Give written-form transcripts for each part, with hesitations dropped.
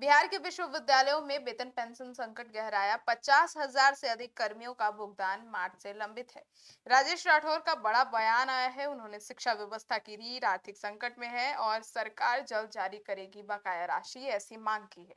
बिहार के विश्वविद्यालयों में वेतन पेंशन संकट गहराया। 50,000 से अधिक कर्मियों का भुगतान मार्च से लंबित है। राजेश राठौर का बड़ा बयान आया है। उन्होंने शिक्षा व्यवस्था की रीढ़ आर्थिक संकट में है और सरकार जल्द जारी करेगी बकाया राशि, ऐसी मांग की है।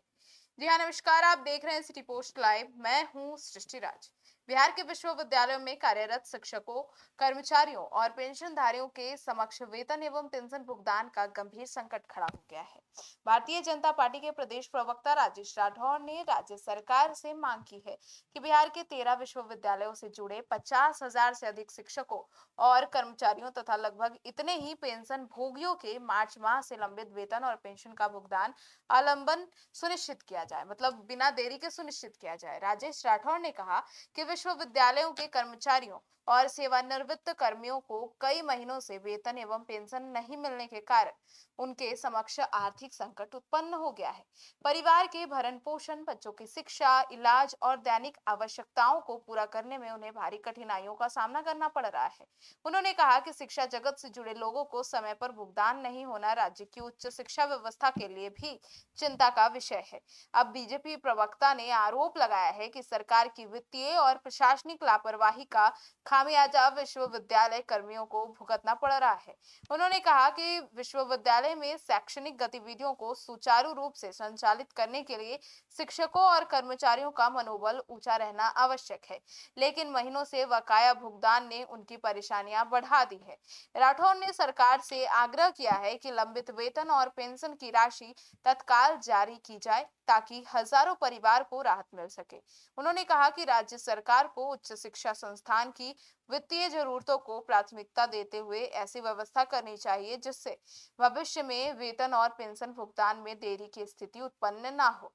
जी हाँ, नमस्कार। आप देख रहे हैं सिटी पोस्ट लाइव। मैं हूँ सृष्टि राज। बिहार के विश्वविद्यालयों में कार्यरत शिक्षकों, कर्मचारियों और पेंशनधारियों के समक्ष वेतन एवं पेंशन भुगतान का गंभीर संकट खड़ा हो गया है। भारतीय जनता पार्टी के प्रदेश प्रवक्ता राजेश राठौर ने राज्य सरकार से मांग की है कि बिहार के 13 विश्वविद्यालयों से जुड़े 50,000 से अधिक शिक्षकों और कर्मचारियों तथा लगभग इतने ही पेंशन भोगियों के मार्च माह से लंबित वेतन और पेंशन का भुगतान अवलंबन सुनिश्चित किया जाए, मतलब बिना देरी के सुनिश्चित किया जाए। राजेश राठौर ने कहा कि विश्वविद्यालयों के कर्मचारियों और सेवानिवृत्त कर्मियों को कई महीनों से वेतन एवं पेंशन नहीं मिलने के कारण उनके समक्ष आर्थिक संकट उत्पन्न हो गया है। परिवार के भरण पोषण, बच्चों की शिक्षा, इलाज और दैनिक आवश्यकताओं को पूरा करने में उन्हें भारी कठिनाइयों का सामना करना पड़ रहा है। उन्होंने कहा कि शिक्षा जगत से जुड़े लोगों को समय पर भुगतान नहीं होना राज्य की उच्च शिक्षा व्यवस्था के लिए भी चिंता का विषय है। अब बीजेपी प्रवक्ता ने आरोप लगाया है कि सरकार की वित्तीय और प्रशासनिक लापरवाही का खामियाजा विश्वविद्यालय कर्मियों को भुगतना पड़ रहा है। उन्होंने कहा कि विश्वविद्यालय में शैक्षणिक गतिविधियों को सुचारू रूप से संचालित करने के लिए शिक्षकों और कर्मचारियों का मनोबल ऊंचा रहना आवश्यक है, लेकिन महीनों से बकाया भुगतान ने उनकी परेशानियां बढ़ा दी है। राठौर ने सरकार से आग्रह किया है कि लंबित वेतन और पेंशन की राशि तत्काल जारी की जाए ताकि हजारों परिवार को राहत मिल सके। उन्होंने कहा कि राज्य सरकार को उच्च शिक्षा संस्थान की वित्तीय जरूरतों को प्राथमिकता देते हुए ऐसी व्यवस्था करनी चाहिए जिससे भविष्य में वेतन और पेंशन भुगतान में देरी की स्थिति उत्पन्न ना हो।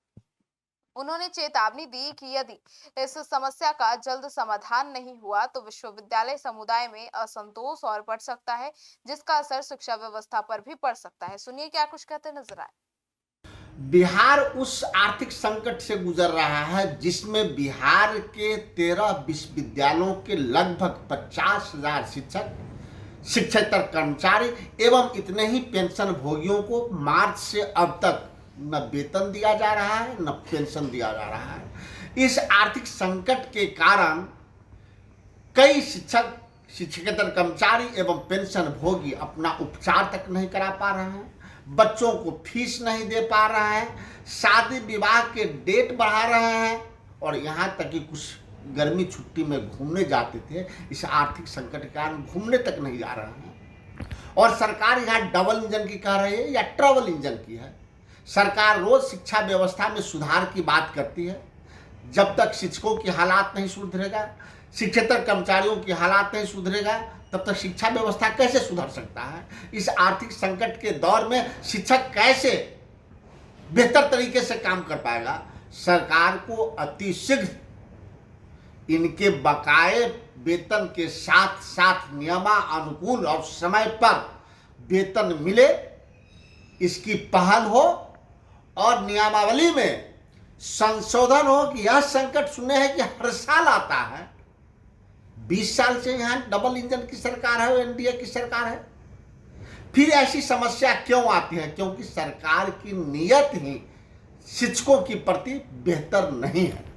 उन्होंने चेतावनी दी कि यदि इस समस्या का जल्द समाधान नहीं हुआ तो विश्वविद्यालय समुदाय में असंतोष और बढ़ सकता है, जिसका असर शिक्षा व्यवस्था पर भी पड़ सकता है। सुनिए क्या कुछ कहते नजर आए। बिहार उस आर्थिक संकट से गुजर रहा है जिसमें बिहार के 13 विश्वविद्यालयों के लगभग 50,000 शिक्षक, शिक्षकेतर कर्मचारी एवं इतने ही पेंशन भोगियों को मार्च से अब तक न वेतन दिया जा रहा है न पेंशन दिया जा रहा है। इस आर्थिक संकट के कारण कई शिक्षक, शिक्षकेतर कर्मचारी एवं पेंशन भोगी अपना उपचार तक नहीं करा पा रहे हैं, बच्चों को फीस नहीं दे पा रहा है, शादी विवाह के डेट बढ़ा रहे हैं और यहाँ तक कि कुछ गर्मी छुट्टी में घूमने जाते थे, इस आर्थिक संकट के कारण घूमने तक नहीं जा रहे हैं। और सरकार यहाँ डबल इंजन की कह रही है या ट्रबल इंजन की है। सरकार रोज शिक्षा व्यवस्था में सुधार की बात करती है, जब तक शिक्षकों की हालात नहीं सुधरेगा, शिक्षकेतर कर्मचारियों की हालात नहीं सुधरेगा, तब तक शिक्षा व्यवस्था कैसे सुधर सकता है। इस आर्थिक संकट के दौर में शिक्षक कैसे बेहतर तरीके से काम कर पाएगा। सरकार को अतिशीघ्र इनके बकाये वेतन के साथ साथ नियमानुकूल और समय पर वेतन मिले, इसकी पहल हो और नियमावली में संशोधन हो कि यह संकट सुने हैं कि हर साल आता है। 20 साल से यहाँ डबल इंजन की सरकार है, एनडीए की सरकार है, फिर ऐसी समस्या क्यों आती है? क्योंकि सरकार की नीयत ही शिक्षकों के प्रति बेहतर नहीं है।